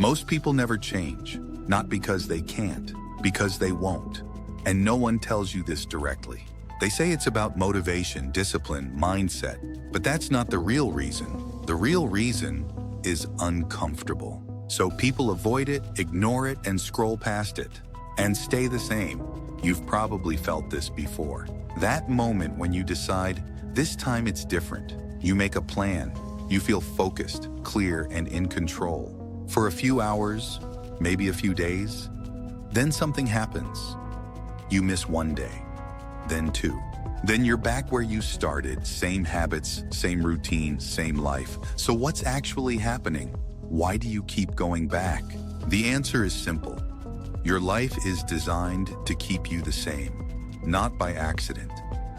Most people never change, not because they can't, because they won't. And no one tells you this directly. They say it's about motivation, discipline, mindset, but that's not the real reason. The real reason is uncomfortable. So people avoid it, ignore it, and scroll past it, and stay the same. You've probably felt this before. That moment when you decide, this time it's different. You make a plan. You feel focused, clear, and in control. For a few hours, maybe a few days, then something happens. You miss one day, then two. Then you're back where you started, same habits, same routine, same life. So what's actually happening? Why do you keep going back? The answer is simple. Your life is designed to keep you the same, not by accident,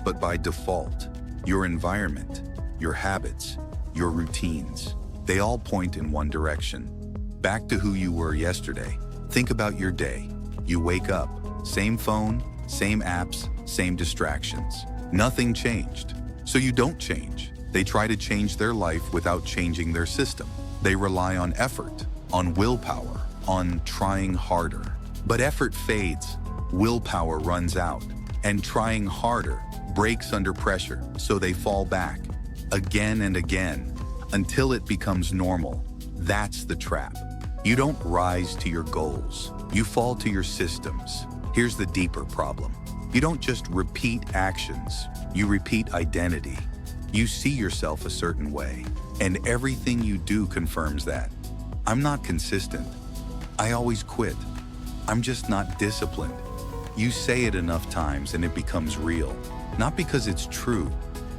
but by default. Your environment, your habits, your routines, they all point in one direction. Back to who you were yesterday. Think about your day. You wake up, same phone, same apps, same distractions. Nothing changed. So you don't change. They try to change their life without changing their system. They rely on effort, on willpower, on trying harder. But effort fades, willpower runs out, and trying harder breaks under pressure, so they fall back again and again until it becomes normal. That's the trap. You don't rise to your goals. You fall to your systems. Here's the deeper problem. You don't just repeat actions. You repeat identity. You see yourself a certain way, and everything you do confirms that. I'm not consistent. I always quit. I'm just not disciplined. You say it enough times and it becomes real. Not because it's true,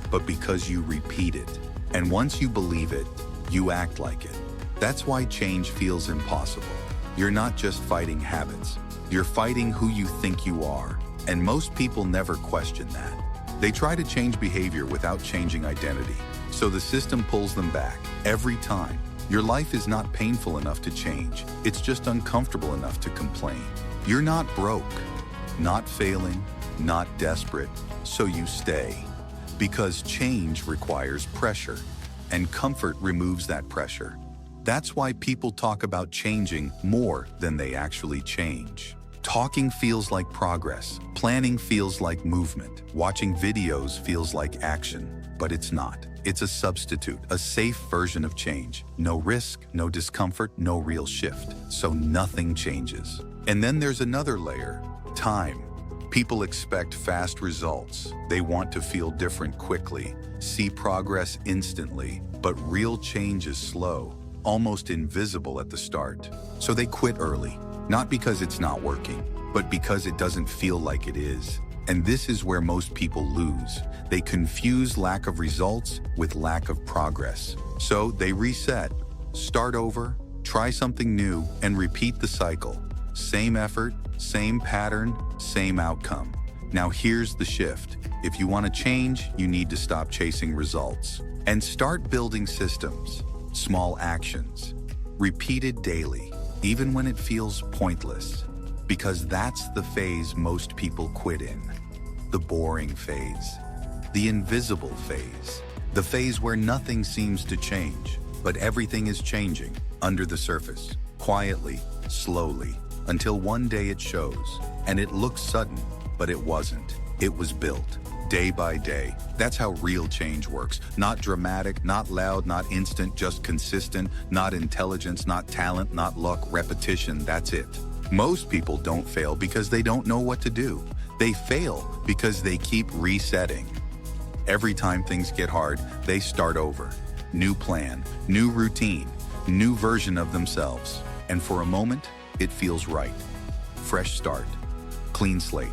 but because you repeat it. And once you believe it, you act like it. That's why change feels impossible. You're not just fighting habits. You're fighting who you think you are. And most people never question that. They try to change behavior without changing identity. So the system pulls them back every time. Your life is not painful enough to change. It's just uncomfortable enough to complain. You're not broke, not failing, not desperate, so you stay. Because change requires pressure, and comfort removes that pressure. That's why people talk about changing more than they actually change. Talking feels like progress. Planning feels like movement. Watching videos feels like action, but it's not. It's a substitute, a safe version of change. No risk, no discomfort, no real shift. So nothing changes. And then there's another layer, time. People expect fast results. They want to feel different quickly, see progress instantly, but real change is slow, almost invisible at the start. So they quit early, not because it's not working, but because it doesn't feel like it is. And this is where most people lose. They confuse lack of results with lack of progress. So they reset, start over, try something new, and repeat the cycle. Same effort, same pattern, same outcome. Now here's the shift. If you want to change, you need to stop chasing results and start building systems, small actions, repeated daily, even when it feels pointless. Because that's the phase most people quit in. The boring phase. The invisible phase. The phase where nothing seems to change, but everything is changing under the surface, quietly, slowly, until one day it shows. And it looks sudden, but it wasn't. It was built, day by day. That's how real change works. Not dramatic, not loud, not instant, just consistent. Not intelligence, not talent, not luck, repetition, that's it. Most people don't fail because they don't know what to do. They fail because they keep resetting. Every time things get hard, they start over. New plan, new routine, new version of themselves. And for a moment, it feels right. Fresh start, clean slate.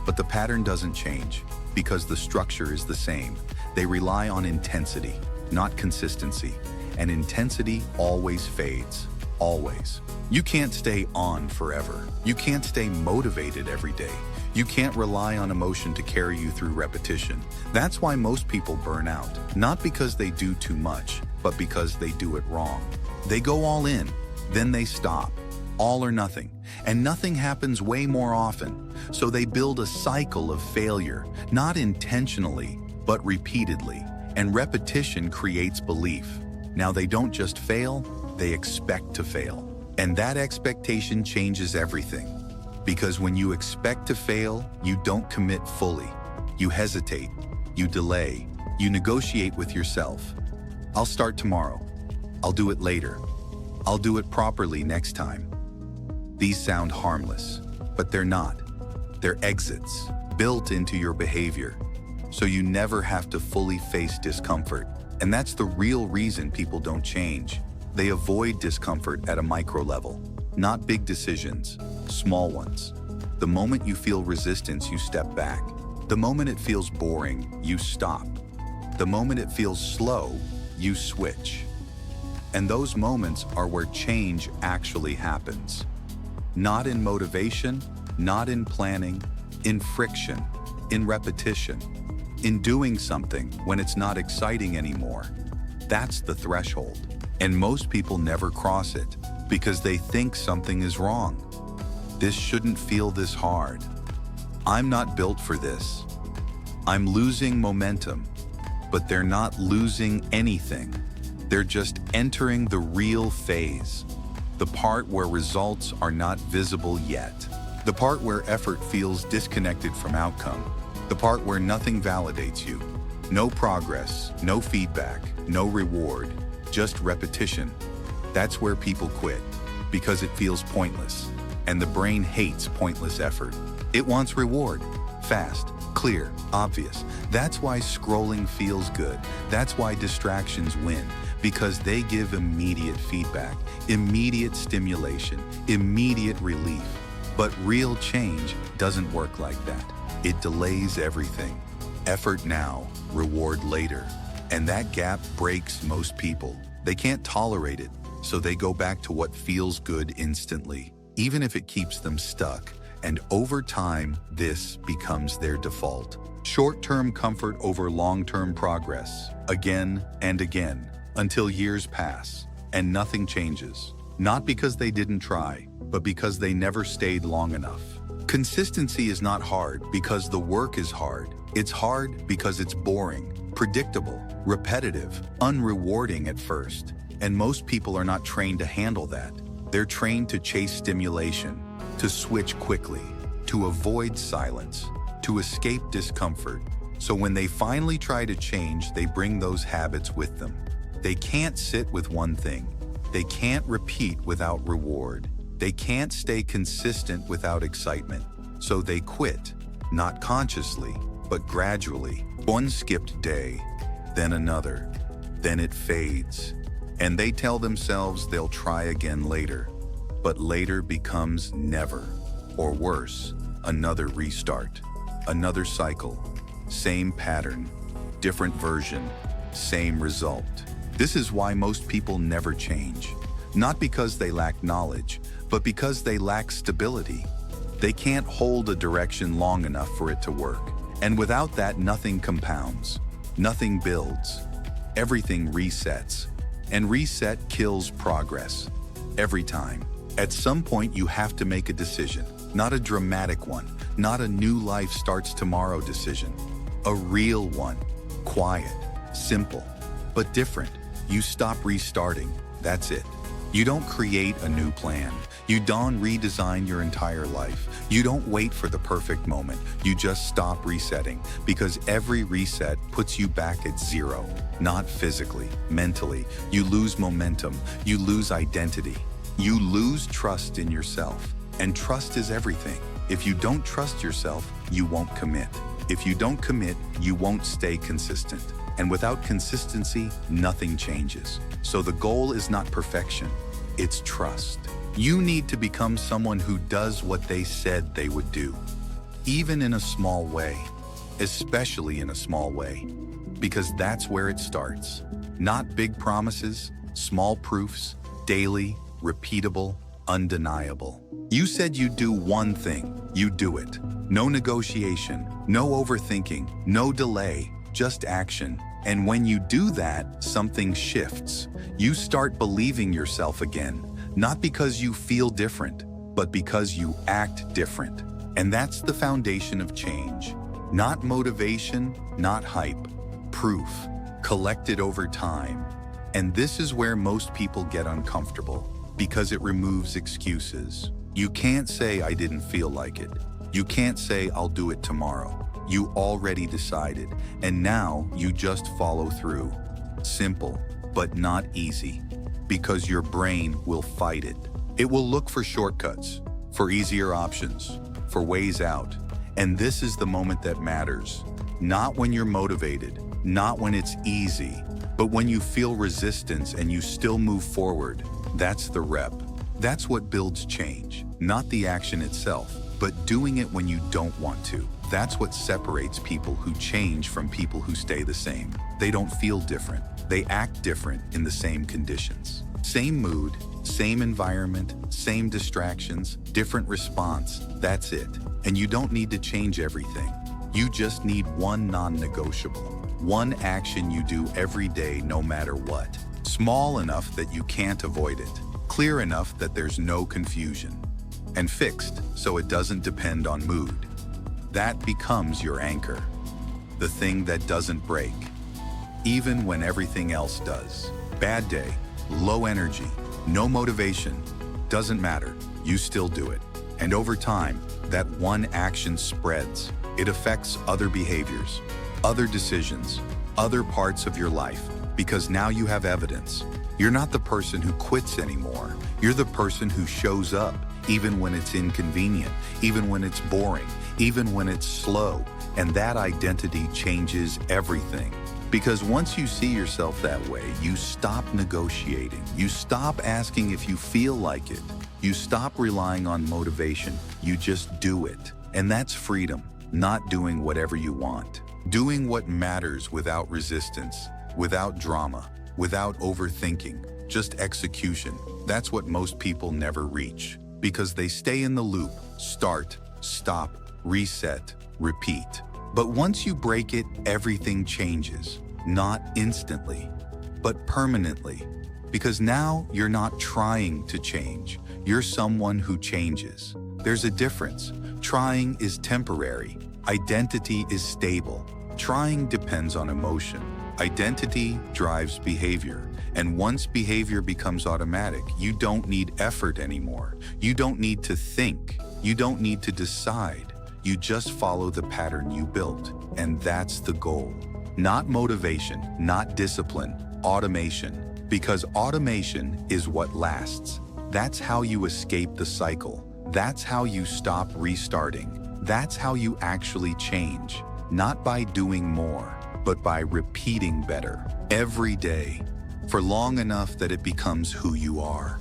But the pattern doesn't change because the structure is the same. They rely on intensity, not consistency. And intensity always fades. Always. You can't stay on forever. You can't stay motivated every day. You can't rely on emotion to carry you through repetition. That's why most people burn out. Not because they do too much, but because they do it wrong. They go all in, then they stop. All or nothing. And nothing happens way more often. So they build a cycle of failure, not intentionally, but repeatedly. And repetition creates belief. Now they don't just fail, they expect to fail. And that expectation changes everything. Because when you expect to fail, you don't commit fully. You hesitate, you delay, you negotiate with yourself. I'll start tomorrow. I'll do it later. I'll do it properly next time. These sound harmless, but they're not. They're exits built into your behavior, so you never have to fully face discomfort. And that's the real reason people don't change. They avoid discomfort at a micro level, not big decisions, small ones. The moment you feel resistance, you step back. The moment it feels boring, you stop. The moment it feels slow, you switch. And those moments are where change actually happens. Not in motivation, not in planning, in friction, in repetition, in doing something when it's not exciting anymore. That's the threshold. And most people never cross it because they think something is wrong. This shouldn't feel this hard. I'm not built for this. I'm losing momentum, but they're not losing anything. They're just entering the real phase, the part where results are not visible yet, the part where effort feels disconnected from outcome, the part where nothing validates you. No progress, no feedback, no reward, just repetition. That's where people quit, because it feels pointless. And the brain hates pointless effort. It wants reward, fast, clear, obvious. That's why scrolling feels good. That's why distractions win, because they give immediate feedback, immediate stimulation, immediate relief. But real change doesn't work like that. It delays everything. Effort now, reward later. And that gap breaks most people. They can't tolerate it, so they go back to what feels good instantly, even if it keeps them stuck. And over time, this becomes their default. Short-term comfort over long-term progress, again and again, until years pass and nothing changes. Not because they didn't try, but because they never stayed long enough. Consistency is not hard because the work is hard. It's hard because it's boring, predictable, repetitive, unrewarding at first. And most people are not trained to handle that. They're trained to chase stimulation, to switch quickly, to avoid silence, to escape discomfort. So when they finally try to change, they bring those habits with them. They can't sit with one thing. They can't repeat without reward. They can't stay consistent without excitement. So they quit, not consciously, but gradually. One skipped day, then another, then it fades. And they tell themselves they'll try again later. But later becomes never, or worse, another restart, another cycle, same pattern, different version, same result. This is why most people never change. Not because they lack knowledge, but because they lack stability. They can't hold a direction long enough for it to work. And without that, nothing compounds, nothing builds, everything resets. And reset kills progress, every time. At some point, you have to make a decision, not a dramatic one, not a new life starts tomorrow decision. A real one, quiet, simple, but different. You stop restarting, that's it. You don't create a new plan. You don't redesign your entire life. You don't wait for the perfect moment. You just stop resetting, because every reset puts you back at zero. Not physically, mentally. You lose momentum. You lose identity. You lose trust in yourself. And trust is everything. If you don't trust yourself, you won't commit. If you don't commit, you won't stay consistent. And without consistency, nothing changes. So the goal is not perfection, it's trust. You need to become someone who does what they said they would do, even in a small way, especially in a small way, because that's where it starts. Not big promises, small proofs, daily, repeatable, undeniable. You said you'd do one thing, you do it. No negotiation, no overthinking, no delay, just action. And when you do that, something shifts. You start believing yourself again, not because you feel different, but because you act different. And that's the foundation of change. Not motivation, not hype, proof, collected over time. And this is where most people get uncomfortable, Because it removes excuses. You can't say I didn't feel like it. You can't say I'll do it tomorrow. You already decided, and now you just follow through. Simple, but not easy. Because your brain will fight it. It will look for shortcuts, for easier options, for ways out. And this is the moment that matters. Not when you're motivated, not when it's easy, but when you feel resistance and you still move forward. That's the rep. That's what builds change. Not the action itself, but doing it when you don't want to. That's what separates people who change from people who stay the same. They don't feel different. They act different in the same conditions. Same mood, same environment, same distractions, different response. That's it. And you don't need to change everything. You just need one non-negotiable. One action you do every day no matter what. Small enough that you can't avoid it. Clear enough that there's no confusion. And fixed so it doesn't depend on mood. That becomes your anchor. The thing that doesn't break. Even when everything else does. Bad day, low energy, no motivation. Doesn't matter, you still do it. And over time, that one action spreads. It affects other behaviors, other decisions, other parts of your life, because now you have evidence. You're not the person who quits anymore. You're the person who shows up, even when it's inconvenient, even when it's boring, even when it's slow. And that identity changes everything. Because once you see yourself that way, you stop negotiating. You stop asking if you feel like it. You stop relying on motivation. You just do it. And that's freedom, not doing whatever you want. Doing what matters without resistance, without drama, without overthinking, just execution. That's what most people never reach. Because they stay in the loop, start, stop, reset, repeat. But once you break it, everything changes. Not instantly, but permanently. Because now you're not trying to change. You're someone who changes. There's a difference. Trying is temporary. Identity is stable. Trying depends on emotion. Identity drives behavior. And once behavior becomes automatic, you don't need effort anymore. You don't need to think. You don't need to decide. You just follow the pattern you built. And that's the goal. Not motivation, not discipline, automation. Because automation is what lasts. That's how you escape the cycle. That's how you stop restarting. That's how you actually change. Not by doing more, but by repeating better every day for long enough that it becomes who you are.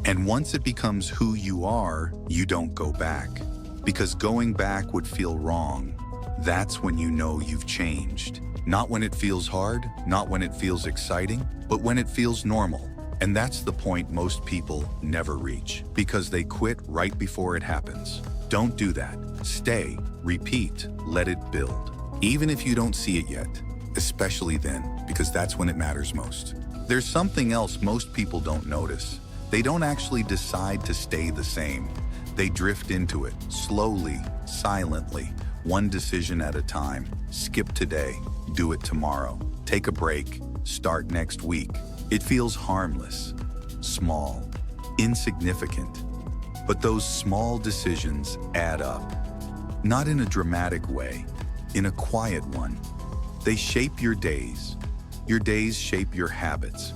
And once it becomes who you are, you don't go back. Because going back would feel wrong. That's when you know you've changed. Not when it feels hard, not when it feels exciting, but when it feels normal. And that's the point most people never reach, because they quit right before it happens. Don't do that. Stay, repeat, let it build. Even if you don't see it yet, especially then, because that's when it matters most. There's something else most people don't notice. They don't actually decide to stay the same. They drift into it, slowly, silently, one decision at a time. Skip today, do it tomorrow. Take a break, start next week. It feels harmless, small, insignificant. But those small decisions add up. Not in a dramatic way, in a quiet one. They shape your days. Your days shape your habits.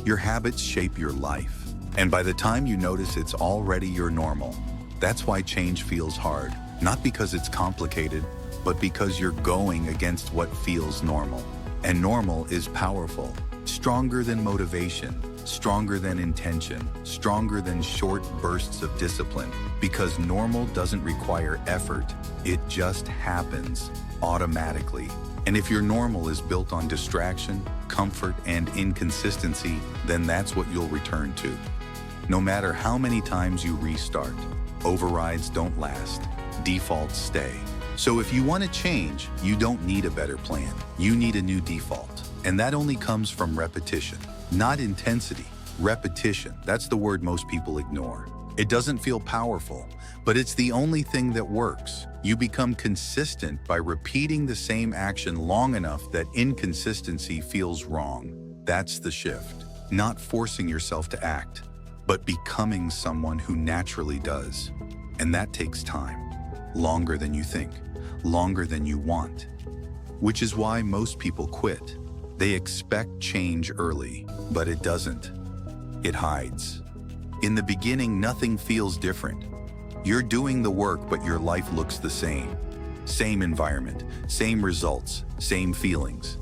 Your habits shape your life. And by the time you notice it's already your normal. That's why change feels hard. Not because it's complicated, but because you're going against what feels normal. And normal is powerful, stronger than motivation, stronger than intention, stronger than short bursts of discipline. Because normal doesn't require effort, it just happens automatically. And if your normal is built on distraction, comfort, and inconsistency, then that's what you'll return to. No matter how many times you restart, overrides don't last, defaults stay. So if you want to change, you don't need a better plan. You need a new default. And that only comes from repetition, not intensity. Repetition, that's the word most people ignore. It doesn't feel powerful, but it's the only thing that works. You become consistent by repeating the same action long enough that inconsistency feels wrong. That's the shift. Not forcing yourself to act, but becoming someone who naturally does. And that takes time, longer than you think, longer than you want. Which is why most people quit. They expect change early, but it doesn't. It hides. In the beginning, nothing feels different. You're doing the work, but your life looks the same. Same environment, same results, same feelings.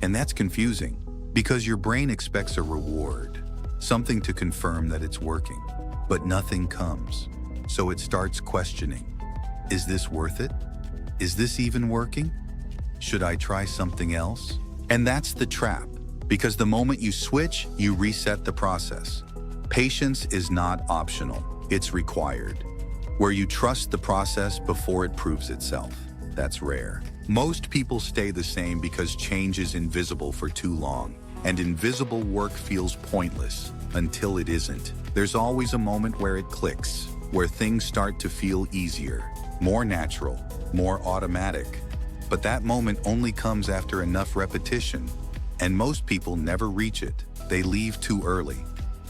And that's confusing, because your brain expects a reward, something to confirm that it's working, but nothing comes. So it starts questioning. Is this worth it? Is this even working? Should I try something else? And that's the trap, because the moment you switch, you reset the process. Patience is not optional, it's required. Where you trust the process before it proves itself. That's rare. Most people stay the same because change is invisible for too long, and invisible work feels pointless until it isn't. There's always a moment where it clicks, where things start to feel easier, more natural, more automatic. But that moment only comes after enough repetition, and most people never reach it. They leave too early,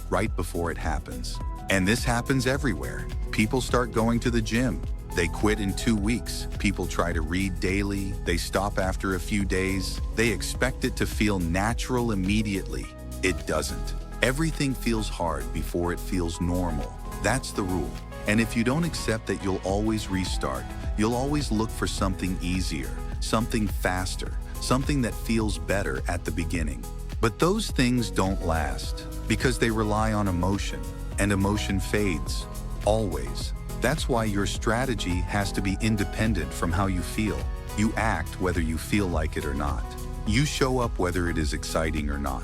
right before it happens. And this happens everywhere. People start going to the gym. They quit in 2 weeks. People try to read daily. They stop after a few days. They expect it to feel natural immediately. It doesn't. Everything feels hard before it feels normal. That's the rule. And if you don't accept that you'll always restart, you'll always look for something easier, something faster, something that feels better at the beginning. But those things don't last because they rely on emotion, and emotion fades, always. That's why your strategy has to be independent from how you feel. You act whether you feel like it or not. You show up whether it is exciting or not.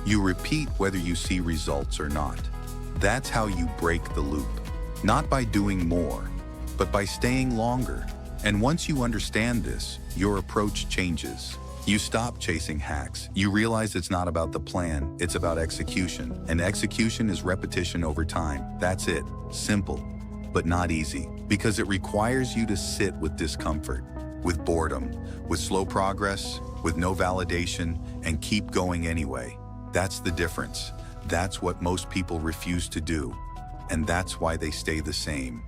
You repeat whether you see results or not. That's how you break the loop. Not by doing more, but by staying longer. And once you understand this, your approach changes. You stop chasing hacks. You realize it's not about the plan, it's about execution. And execution is repetition over time. That's it. Simple, but not easy. Because it requires you to sit with discomfort, with boredom, with slow progress, with no validation, and keep going anyway. That's the difference. That's what most people refuse to do. And that's why they stay the same.